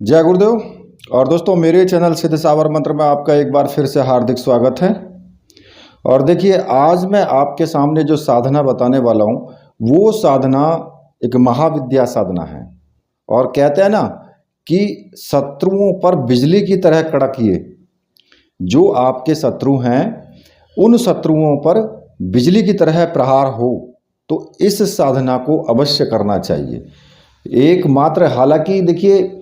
जय गुरुदेव। और दोस्तों, मेरे चैनल सिद्ध सावर मंत्र में आपका एक बार फिर से हार्दिक स्वागत है। और देखिए, आज मैं आपके सामने जो साधना बताने वाला हूँ वो साधना एक महाविद्या साधना है। और कहते हैं ना कि शत्रुओं पर बिजली की तरह कड़किए। जो आपके शत्रु हैं उन शत्रुओं पर बिजली की तरह प्रहार हो, तो इस साधना को अवश्य करना चाहिए। एकमात्र, हालांकि देखिए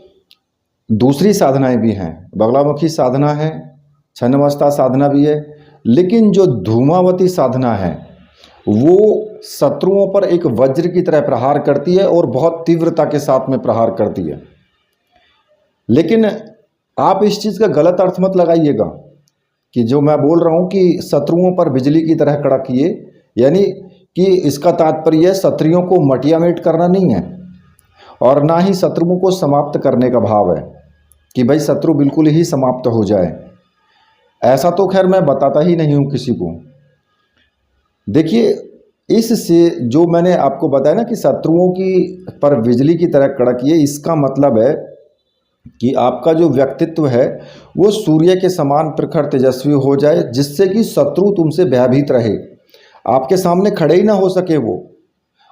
दूसरी साधनाएं भी हैं, बगलामुखी साधना है, छन्नमस्ता साधना भी है, लेकिन जो धूमावती साधना है वो शत्रुओं पर एक वज्र की तरह प्रहार करती है और बहुत तीव्रता के साथ में प्रहार करती है। लेकिन आप इस चीज़ का गलत अर्थ मत लगाइएगा कि जो मैं बोल रहा हूँ कि शत्रुओं पर बिजली की तरह कड़किए, यानी कि इसका तात्पर्य शत्रुओं को मटियामेट करना नहीं है और ना ही शत्रुओं को समाप्त करने का भाव है कि भाई शत्रु बिल्कुल ही समाप्त हो जाए। ऐसा तो खैर मैं बताता ही नहीं हूँ किसी को। देखिए, इससे जो मैंने आपको बताया ना कि शत्रुओं की पर बिजली की तरह कड़किए, इसका मतलब है कि आपका जो व्यक्तित्व है वो सूर्य के समान प्रखर तेजस्वी हो जाए, जिससे कि शत्रु तुमसे भयभीत रहे, आपके सामने खड़े ही ना हो सके वो।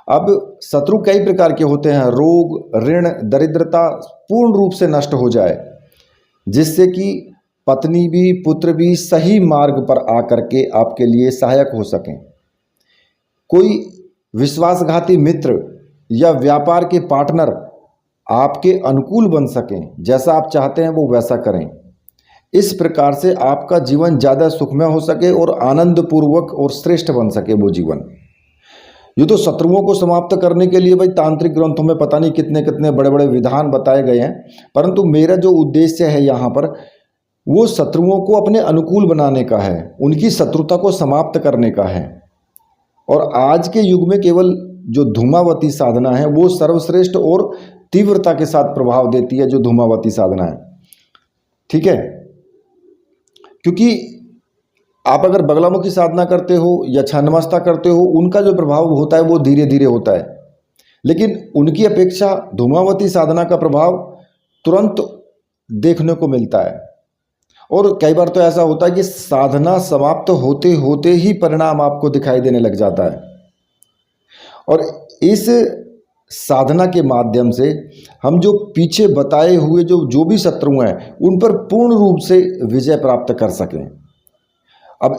अब शत्रु कई प्रकार के होते हैं। रोग, ऋण, दरिद्रता पूर्ण रूप से नष्ट हो जाए, जिससे कि पत्नी भी पुत्र भी सही मार्ग पर आकर के आपके लिए सहायक हो सकें। कोई विश्वासघाती मित्र या व्यापार के पार्टनर आपके अनुकूल बन सकें, जैसा आप चाहते हैं वो वैसा करें। इस प्रकार से आपका जीवन ज़्यादा सुखमय हो सके और आनंदपूर्वक और श्रेष्ठ बन सके वो जीवन। ये तो शत्रुओं को समाप्त करने के लिए भाई तांत्रिक ग्रंथों में पता नहीं कितने कितने बड़े बड़े विधान बताए गए हैं, परंतु मेरा जो उद्देश्य है यहाँ पर वो शत्रुओं को अपने अनुकूल बनाने का है, उनकी शत्रुता को समाप्त करने का है। और आज के युग में केवल जो धूमावती साधना है वो सर्वश्रेष्ठ और तीव्रता के साथ प्रभाव देती है, जो धूमावती साधना है। ठीक है, क्योंकि आप अगर बगलामुखी साधना करते हो या छन्नमस्ता करते हो, उनका जो प्रभाव होता है वो धीरे धीरे होता है, लेकिन उनकी अपेक्षा धूमावती साधना का प्रभाव तुरंत देखने को मिलता है। और कई बार तो ऐसा होता है कि साधना समाप्त होते होते ही परिणाम आपको दिखाई देने लग जाता है। और इस साधना के माध्यम से हम जो पीछे बताए हुए जो भी शत्रु हैं उन पर पूर्ण रूप से विजय प्राप्त कर सकें। अब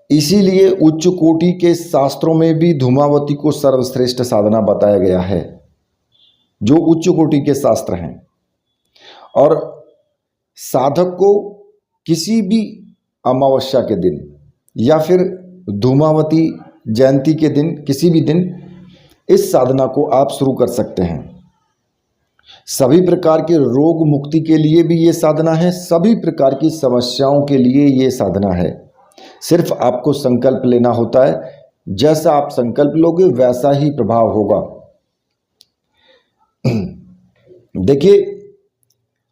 इसीलिए उच्च कोटि के शास्त्रों में भी धूमावती को सर्वश्रेष्ठ साधना बताया गया है, जो उच्च कोटि के शास्त्र हैं। और साधक को किसी भी अमावस्या के दिन या फिर धूमावती जयंती के दिन, किसी भी दिन इस साधना को आप शुरू कर सकते हैं। सभी प्रकार के रोग मुक्ति के लिए भी ये साधना है, सभी प्रकार की समस्याओं के लिए ये साधना है। सिर्फ आपको संकल्प लेना होता है, जैसा आप संकल्प लोगे वैसा ही प्रभाव होगा। देखिए,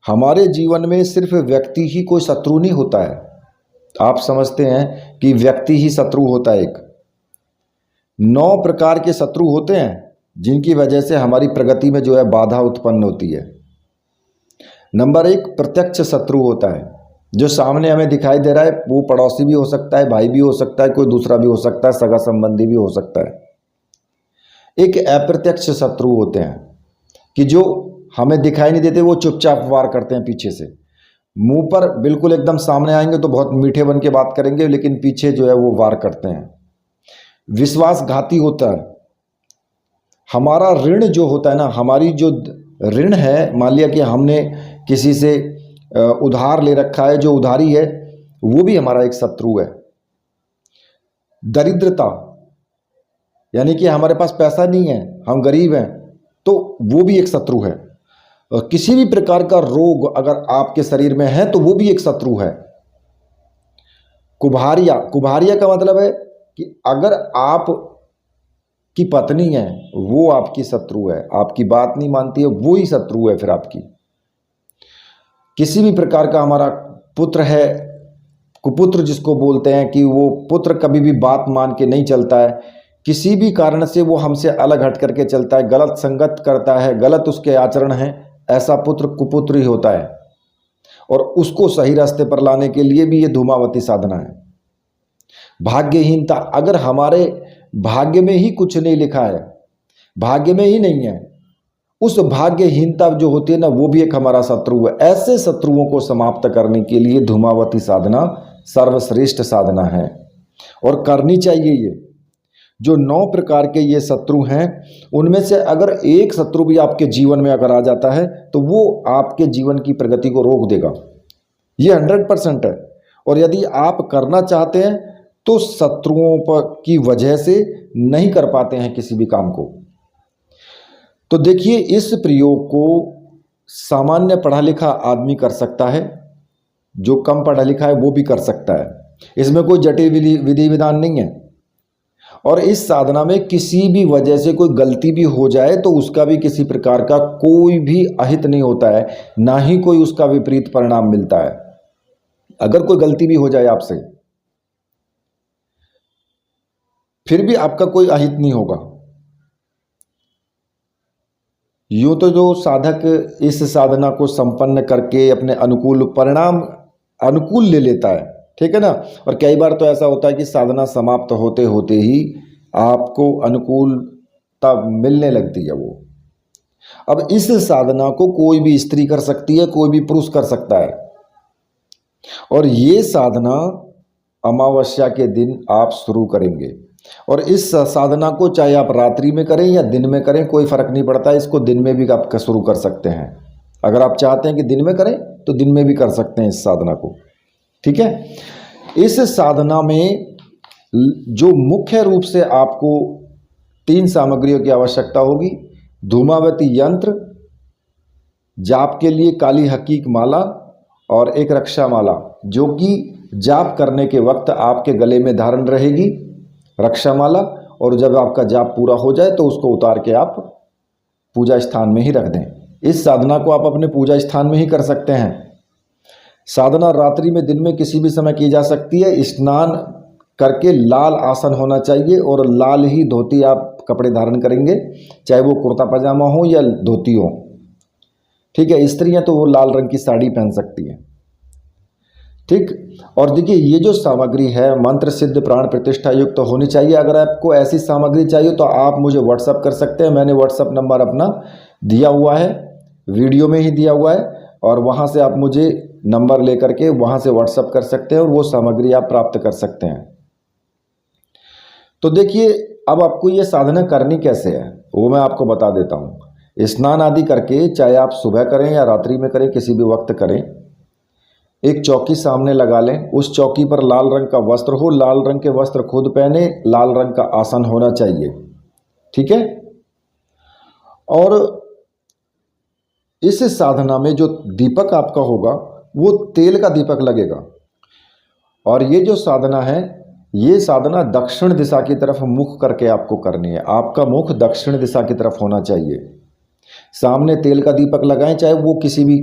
हमारे जीवन में सिर्फ व्यक्ति ही कोई शत्रु नहीं होता है। आप समझते हैं कि व्यक्ति ही शत्रु होता है। एक 9 प्रकार के शत्रु होते हैं जिनकी वजह से हमारी प्रगति में जो है बाधा उत्पन्न होती है। नंबर 1 प्रत्यक्ष शत्रु होता है, जो सामने हमें दिखाई दे रहा है। वो पड़ोसी भी हो सकता है, भाई भी हो सकता है, कोई दूसरा भी हो सकता है, सगा संबंधी भी हो सकता है। एक अप्रत्यक्ष शत्रु होते हैं कि जो हमें दिखाई नहीं देते, वो चुपचाप वार करते हैं पीछे से। मुंह पर बिल्कुल एकदम सामने आएंगे तो बहुत मीठे बन के बात करेंगे, लेकिन पीछे जो है वो वार करते हैं। विश्वासघाती होता है। हमारा ऋण जो होता है ना, हमारी जो ऋण है, मान लिया कि हमने किसी से उधार ले रखा है, जो उधारी है वो भी हमारा एक शत्रु है। दरिद्रता, यानी कि हमारे पास पैसा नहीं है, हम गरीब हैं, तो वो भी एक शत्रु है। किसी भी प्रकार का रोग अगर आपके शरीर में है तो वो भी एक शत्रु है। कुभारिया, कुभारिया का मतलब है कि अगर आप की पत्नी है वो आपकी शत्रु है, आपकी बात नहीं मानती है, वो ही शत्रु है फिर आपकी। किसी भी प्रकार का हमारा पुत्र है, कुपुत्र जिसको बोलते हैं, कि वो पुत्र कभी भी बात मान के नहीं चलता है, किसी भी कारण से वो हमसे अलग हट करके चलता है, गलत संगत करता है, गलत उसके आचरण हैं, ऐसा पुत्र कुपुत्र ही होता है, और उसको सही रास्ते पर लाने के लिए भी ये धूमावती साधना है। भाग्यहीनता, अगर हमारे भाग्य में ही कुछ नहीं लिखा है, भाग्य में ही नहीं है, उस भाग्यहीनता जो होती है ना, वो भी एक हमारा शत्रु है। ऐसे शत्रुओं को समाप्त करने के लिए धूमावती साधना सर्वश्रेष्ठ साधना है और करनी चाहिए। ये जो 9 प्रकार के ये शत्रु हैं, उनमें से अगर एक शत्रु भी आपके जीवन में अगर आ जाता है तो वो आपके जीवन की प्रगति को रोक देगा, ये 100% है। और यदि आप करना चाहते हैं तो शत्रुओं पर की वजह से नहीं कर पाते हैं किसी भी काम को। तो देखिए, इस प्रयोग को सामान्य पढ़ा लिखा आदमी कर सकता है, जो कम पढ़ा लिखा है वो भी कर सकता है। इसमें कोई जटिल विधि विधान नहीं है। और इस साधना में किसी भी वजह से कोई गलती भी हो जाए तो उसका भी किसी प्रकार का कोई भी अहित नहीं होता है, ना ही कोई उसका विपरीत परिणाम मिलता है। अगर कोई गलती भी हो जाए आपसे, फिर भी आपका कोई अहित नहीं होगा। यूँ तो जो साधक इस साधना को संपन्न करके अपने अनुकूल परिणाम अनुकूल ले लेता है, ठीक है ना। और कई बार तो ऐसा होता है कि साधना समाप्त होते होते ही आपको अनुकूलता मिलने लगती है वो। अब इस साधना को कोई भी स्त्री कर सकती है, कोई भी पुरुष कर सकता है। और ये साधना अमावस्या के दिन आप शुरू करेंगे, और इस साधना को चाहे आप रात्रि में करें या दिन में करें, कोई फर्क नहीं पड़ता। इसको दिन में भी आप शुरू कर सकते हैं। अगर आप चाहते हैं कि दिन में करें तो दिन में भी कर सकते हैं इस साधना को, ठीक है। इस साधना में जो मुख्य रूप से आपको 3 सामग्रियों की आवश्यकता होगी: धूमावती यंत्र, जाप के लिए काली हकीक माला और एक रक्षा माला, जो कि जाप करने के वक्त आपके गले में धारण रहेगी, रक्षा माला। और जब आपका जाप पूरा हो जाए तो उसको उतार के आप पूजा स्थान में ही रख दें। इस साधना को आप अपने पूजा स्थान में ही कर सकते हैं। साधना रात्रि में, दिन में किसी भी समय की जा सकती है। स्नान करके लाल आसन होना चाहिए और लाल ही धोती आप कपड़े धारण करेंगे, चाहे वो कुर्ता पजामा हो या धोती हो, ठीक है। स्त्रियां तो वो लाल रंग की साड़ी पहन सकती हैं, ठीक। और देखिए, ये जो सामग्री है मंत्र सिद्ध प्राण प्रतिष्ठा युक्त तो होनी चाहिए। अगर आपको ऐसी सामग्री चाहिए तो आप मुझे व्हाट्सअप कर सकते हैं। मैंने व्हाट्सअप नंबर अपना दिया हुआ है, वीडियो में ही दिया हुआ है, और वहाँ से आप मुझे नंबर लेकर के वहाँ से व्हाट्सअप कर सकते हैं और वो सामग्री आप प्राप्त कर सकते हैं। तो देखिए, अब आपको ये साधना करनी कैसे है वो मैं आपको बता देता हूँ। स्नान आदि करके, चाहे आप सुबह करें या रात्रि में करें, किसी भी वक्त करें, एक चौकी सामने लगा लें। उस चौकी पर लाल रंग का वस्त्र हो, लाल रंग के वस्त्र खुद पहने, लाल रंग का आसन होना चाहिए, ठीक है। और इस साधना में जो दीपक आपका होगा वो तेल का दीपक लगेगा। और ये जो साधना है, ये साधना दक्षिण दिशा की तरफ मुख करके आपको करनी है। आपका मुख दक्षिण दिशा की तरफ होना चाहिए। सामने तेल का दीपक लगाएं, चाहे वो किसी भी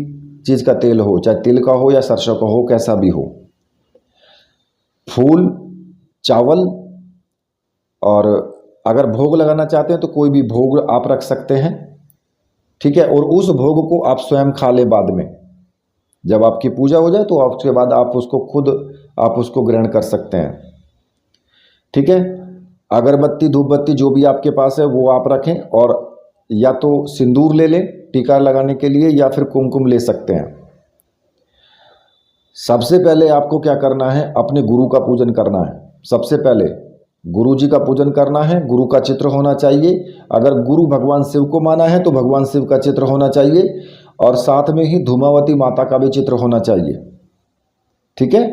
चीज़ का तेल हो, चाहे तिल का हो या सरसों का हो, कैसा भी हो। फूल, चावल, और अगर भोग लगाना चाहते हैं तो कोई भी भोग आप रख सकते हैं, ठीक है। और उस भोग को आप स्वयं खा लें बाद में, जब आपकी पूजा हो जाए तो उसके बाद आप उसको खुद आप उसको ग्रहण कर सकते हैं, ठीक है। अगरबत्ती, धूपबत्ती जो भी आपके पास है वो आप रखें, और या तो सिंदूर ले लें टीका लगाने के लिए, या फिर कुमकुम ले सकते हैं। सबसे पहले आपको क्या करना है, अपने गुरु का पूजन करना है। सबसे पहले गुरु जी का पूजन करना है। गुरु का चित्र होना चाहिए। अगर गुरु भगवान शिव को माना है तो भगवान शिव का चित्र होना चाहिए, और साथ में ही धूमावती माता का भी चित्र होना चाहिए, ठीक है।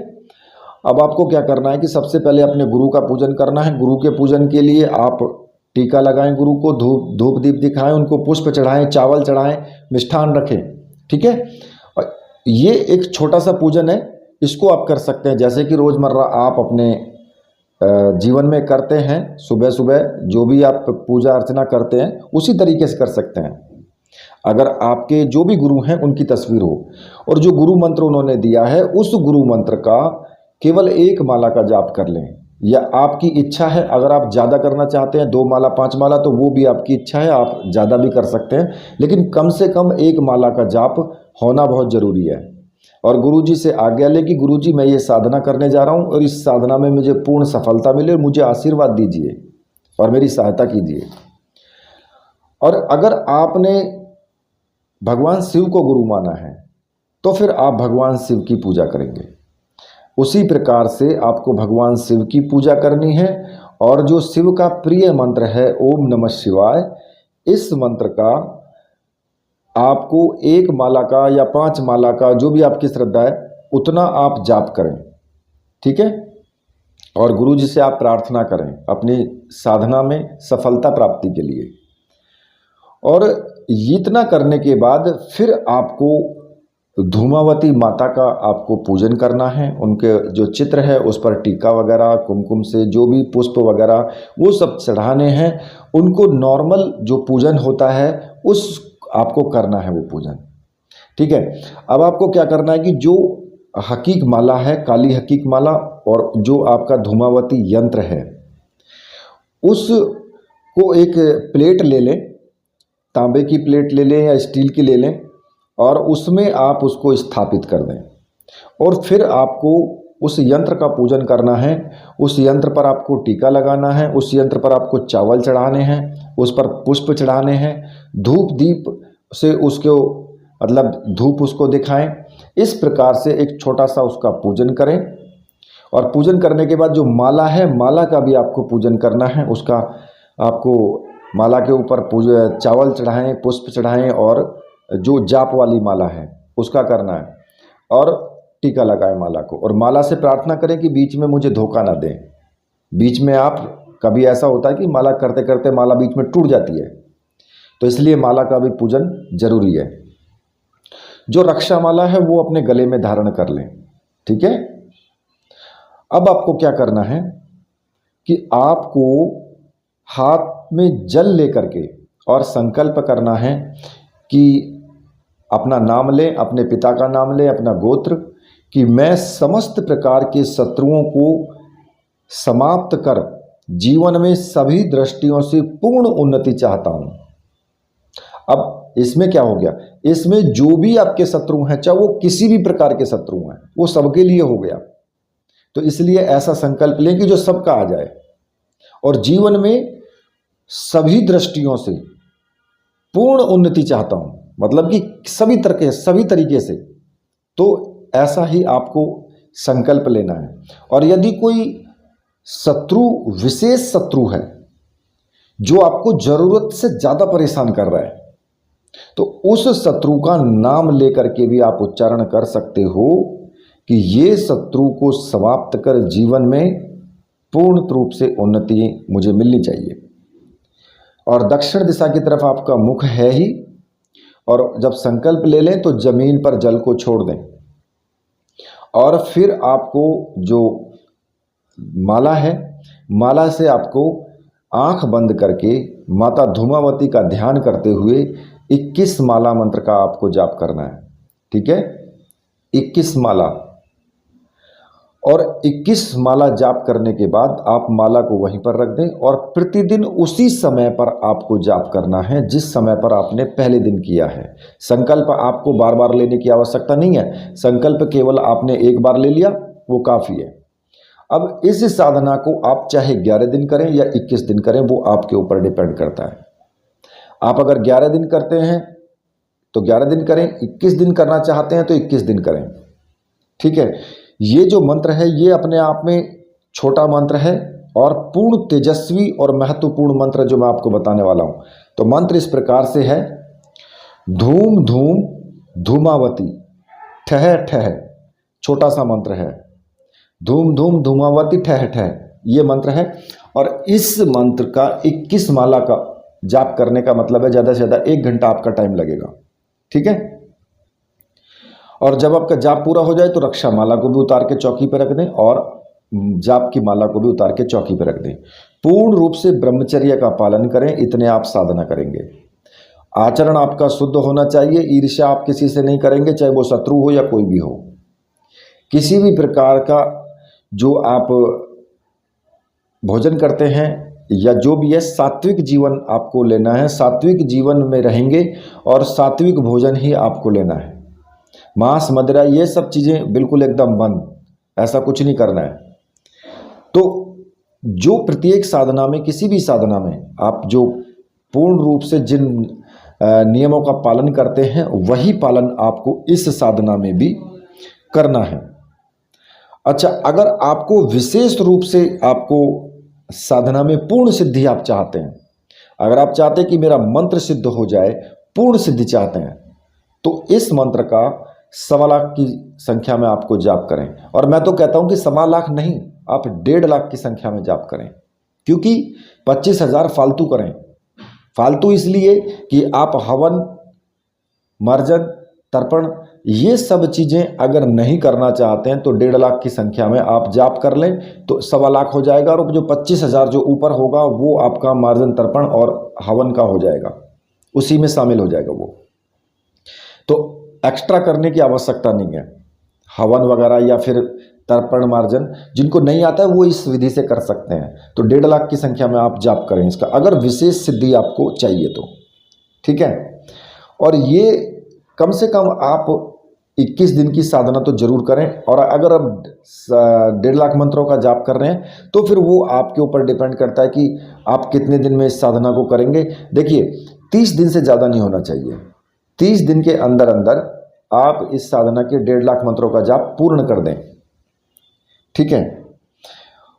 अब आपको क्या करना है कि सबसे पहले अपने गुरु का पूजन करना है। गुरु के पूजन के लिए आप टीका लगाएं, गुरु को धूप दीप दिखाएं, उनको पुष्प चढ़ाएं, चावल चढ़ाएं, मिष्ठान रखें, ठीक है। और ये एक छोटा सा पूजन है, इसको आप कर सकते हैं जैसे कि रोज़मर्रा आप अपने जीवन में करते हैं। सुबह सुबह जो भी आप पूजा अर्चना करते हैं उसी तरीके से कर सकते हैं। अगर आपके जो भी गुरु हैं उनकी तस्वीर हो, और जो गुरु मंत्र उन्होंने दिया है उस गुरु मंत्र का केवल एक माला का जाप कर लें। या आपकी इच्छा है, अगर आप ज़्यादा करना चाहते हैं 2 माला 5 माला तो वो भी आपकी इच्छा है, आप ज़्यादा भी कर सकते हैं, लेकिन कम से कम 1 माला का जाप होना बहुत ज़रूरी है। और गुरुजी से आज्ञा ले कि गुरुजी मैं ये साधना करने जा रहा हूँ और इस साधना में मुझे पूर्ण सफलता मिले और मुझे आशीर्वाद दीजिए और मेरी सहायता कीजिए। और अगर आपने भगवान शिव को गुरु माना है तो फिर आप भगवान शिव की पूजा करेंगे। उसी प्रकार से आपको भगवान शिव की पूजा करनी है। और जो शिव का प्रिय मंत्र है ओम नमः शिवाय, इस मंत्र का आपको 1 माला का या 5 माला का, जो भी आपकी श्रद्धा है उतना आप जाप करें, ठीक है। और गुरु जी से आप प्रार्थना करें अपनी साधना में सफलता प्राप्ति के लिए। और इतना करने के बाद फिर आपको धूमावती माता का आपको पूजन करना है। उनके जो चित्र है उस पर टीका वगैरह, कुमकुम से जो भी पुष्प वगैरह वो सब चढ़ाने हैं। उनको नॉर्मल जो पूजन होता है उस आपको करना है वो पूजन, ठीक है। अब आपको क्या करना है कि जो हकीक माला है, काली हकीक माला, और जो आपका धूमावती यंत्र है उसको एक प्लेट ले लें, तांबे की प्लेट ले लें या स्टील की ले लें, और उसमें आप उसको स्थापित कर दें। और फिर आपको उस यंत्र का पूजन करना है। उस यंत्र पर आपको टीका लगाना है, उस यंत्र पर आपको चावल चढ़ाने हैं, उस पर पुष्प चढ़ाने हैं, धूप दीप से उसको मतलब धूप उसको दिखाएं। इस प्रकार से एक छोटा सा उसका पूजन करें। और पूजन करने के बाद जो माला है, माला का भी आपको पूजन करना है। उसका आपको माला के ऊपर चावल चढ़ाएं, पुष्प चढ़ाएं, और जो जाप वाली माला है उसका करना है, और टीका लगाएं माला को। और माला से प्रार्थना करें कि बीच में मुझे धोखा ना दें। बीच में आप कभी ऐसा होता है कि माला करते करते माला बीच में टूट जाती है, तो इसलिए माला का भी पूजन जरूरी है। जो रक्षा माला है वो अपने गले में धारण कर लें, ठीक है। अब आपको क्या करना है कि आपको हाथ में जल लेकर के और संकल्प करना है कि अपना नाम लें, अपने पिता का नाम लें, अपना गोत्र, कि मैं समस्त प्रकार के शत्रुओं को समाप्त कर जीवन में सभी दृष्टियों से पूर्ण उन्नति चाहता हूं। अब इसमें क्या हो गया, इसमें जो भी आपके शत्रु हैं, चाहे वो किसी भी प्रकार के शत्रु हैं, वो सबके लिए हो गया। तो इसलिए ऐसा संकल्प लें कि जो सबका आ जाए, और जीवन में सभी दृष्टियों से पूर्ण उन्नति चाहता हूं, मतलब कि सभी तरीके से। तो ऐसा ही आपको संकल्प लेना है। और यदि कोई शत्रु, विशेष शत्रु है जो आपको जरूरत से ज्यादा परेशान कर रहा है, तो उस शत्रु का नाम लेकर के भी आप उच्चारण कर सकते हो कि ये शत्रु को समाप्त कर जीवन में पूर्ण रूप से उन्नति मुझे मिलनी चाहिए। और दक्षिण दिशा की तरफ आपका मुख है ही। और जब संकल्प ले लें तो जमीन पर जल को छोड़ दें। और फिर आपको जो माला है, माला से आपको आंख बंद करके माता धूमावती का ध्यान करते हुए 21 माला मंत्र का आपको जाप करना है, ठीक है। 21 माला, और 21 माला जाप करने के बाद आप माला को वहीं पर रख दें। और प्रतिदिन उसी समय पर आपको जाप करना है जिस समय पर आपने पहले दिन किया है। संकल्प आपको बार बार लेने की आवश्यकता नहीं है, संकल्प केवल आपने एक बार ले लिया वो काफ़ी है। अब इस साधना को आप चाहे 11 दिन करें या 21 दिन करें, वो आपके ऊपर डिपेंड करता है। आप अगर 11 दिन करते हैं तो 11 दिन करें, 21 दिन करना चाहते हैं तो 21 दिन करें, ठीक है। ये जो मंत्र है ये अपने आप में छोटा मंत्र है और पूर्ण तेजस्वी और महत्वपूर्ण मंत्र जो मैं आपको बताने वाला हूं। तो मंत्र इस प्रकार से है, धूम धूम धूमावती ठह ठह, छोटा सा मंत्र है, धूम धूम धूमावती ठह ठह, ये मंत्र है। और इस मंत्र का 21 माला का जाप करने का मतलब है ज़्यादा से ज़्यादा 1 घंटा आपका टाइम लगेगा, ठीक है। और जब आपका जाप पूरा हो जाए तो रक्षा माला को भी उतार के चौकी पर रख दें और जाप की माला को भी उतार के चौकी पर रख दें। पूर्ण रूप से ब्रह्मचर्य का पालन करें, इतने आप साधना करेंगे। आचरण आपका शुद्ध होना चाहिए, ईर्ष्या आप किसी से नहीं करेंगे, चाहे वो शत्रु हो या कोई भी हो। किसी भी प्रकार का जो आप भोजन करते हैं या जो भी है, सात्विक जीवन आपको लेना है, सात्विक जीवन में रहेंगे और सात्विक भोजन ही आपको लेना है। मांस मदिरा ये सब चीज़ें बिल्कुल एकदम बंद, ऐसा कुछ नहीं करना है। तो जो प्रत्येक साधना में, किसी भी साधना में आप जो पूर्ण रूप से जिन नियमों का पालन करते हैं वही पालन आपको इस साधना में भी करना है। अच्छा, अगर आपको विशेष रूप से आपको साधना में पूर्ण सिद्धि आप चाहते हैं, अगर आप चाहते हैं कि मेरा मंत्र सिद्ध हो जाए, पूर्ण सिद्धि चाहते हैं, तो इस मंत्र का 1.25 लाख की संख्या में आपको जाप करें। और मैं तो कहता हूं कि 1.25 लाख नहीं, आप 1.5 लाख की संख्या में जाप करें, क्योंकि 25,000 फालतू करें। फालतू इसलिए कि आप हवन, मार्जन, तर्पण ये सब चीज़ें अगर नहीं करना चाहते हैं तो 1.5 लाख की संख्या में आप जाप कर लें तो 1.25 लाख हो जाएगा। और जो 25,000 जो ऊपर होगा वो आपका मार्जन, तर्पण और हवन का हो जाएगा, उसी में शामिल हो जाएगा वो। तो एक्स्ट्रा करने की आवश्यकता नहीं है। हवन वगैरह या फिर तर्पण, मार्जन जिनको नहीं आता है वो इस विधि से कर सकते हैं। तो 1.5 लाख की संख्या में आप जाप करें इसका, अगर विशेष सिद्धि आपको चाहिए तो, ठीक है। और ये कम से कम आप 21 दिन की साधना तो जरूर करें। और अगर आप 1.5 लाख मंत्रों का जाप कर रहे हैं तो फिर वो आपके ऊपर डिपेंड करता है कि आप कितने दिन में इस साधना को करेंगे। देखिए, 30 दिन से ज़्यादा नहीं होना चाहिए। 30 दिन के अंदर अंदर आप इस साधना के 1.5 लाख मंत्रों का जाप पूर्ण कर दें, ठीक है।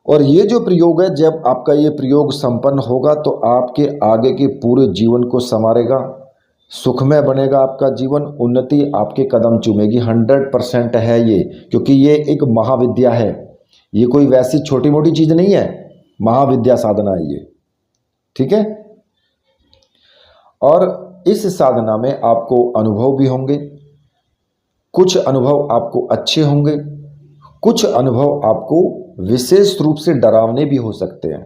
और ये जो प्रयोग है, जब आपका ये प्रयोग संपन्न होगा तो आपके आगे के पूरे जीवन को संवारेगा, सुखमय बनेगा आपका जीवन, उन्नति आपके कदम चूमेगी। 100% है ये, क्योंकि ये एक महाविद्या है, ये कोई वैसी छोटी मोटी चीज़ नहीं है, महाविद्या साधना है ये, ठीक है। और इस साधना में आपको अनुभव भी होंगे, कुछ अनुभव आपको अच्छे होंगे, कुछ अनुभव आपको विशेष रूप से डरावने भी हो सकते हैं।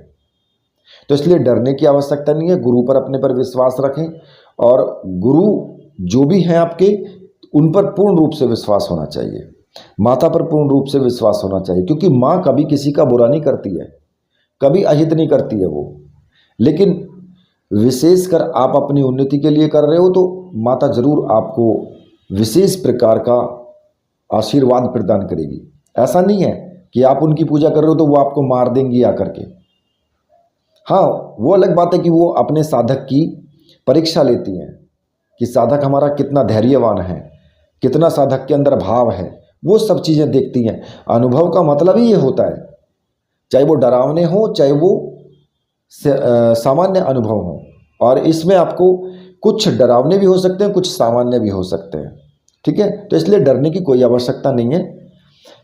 तो इसलिए डरने की आवश्यकता नहीं है, गुरु पर अपने पर विश्वास रखें। और गुरु जो भी हैं आपके, उन पर पूर्ण रूप से विश्वास होना चाहिए, माता पर पूर्ण रूप से विश्वास होना चाहिए, क्योंकि माँ कभी किसी का बुरा नहीं करती है, कभी अहित नहीं करती है वो। लेकिन विशेषकर आप अपनी उन्नति के लिए कर रहे हो तो माता जरूर आपको विशेष प्रकार का आशीर्वाद प्रदान करेगी। ऐसा नहीं है कि आप उनकी पूजा कर रहे हो तो वो आपको मार देंगी आकर के। हाँ, वो अलग बात है कि वो अपने साधक की परीक्षा लेती हैं कि साधक हमारा कितना धैर्यवान है, कितना साधक के अंदर भाव है, वो सब चीज़ें देखती हैं। अनुभव का मतलब ही ये होता है, चाहे वो डरावने हो, चाहे वो सामान्य अनुभव हो। और इसमें आपको कुछ डरावने भी हो सकते हैं, कुछ सामान्य भी हो सकते हैं, ठीक है। तो इसलिए डरने की कोई आवश्यकता नहीं है।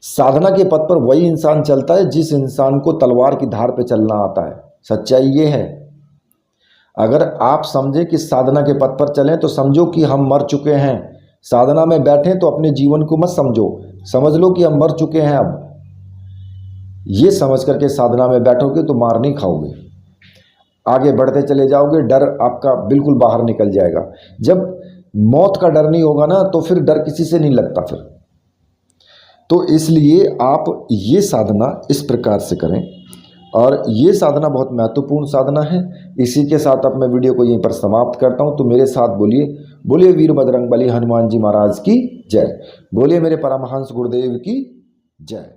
साधना के पथ पर वही इंसान चलता है जिस इंसान को तलवार की धार पे चलना आता है। सच्चाई ये है। अगर आप समझे कि साधना के पथ पर चलें तो समझो कि हम मर चुके हैं। साधना में बैठें तो अपने जीवन को मत समझो, समझ लो कि हम मर चुके हैं। अब ये समझ करके साधना में बैठोगे तो मार नहीं खाओगे, आगे बढ़ते चले जाओगे, डर आपका बिल्कुल बाहर निकल जाएगा। जब मौत का डर नहीं होगा ना तो फिर डर किसी से नहीं लगता फिर। तो इसलिए आप ये साधना इस प्रकार से करें, और ये साधना बहुत महत्वपूर्ण साधना है। इसी के साथ अब मैं वीडियो को यहीं पर समाप्त करता हूँ। तो मेरे साथ बोलिए, बोलिए वीर बजरंगबली हनुमान जी महाराज की जय, बोलिए मेरे परमहंस गुरुदेव की जय।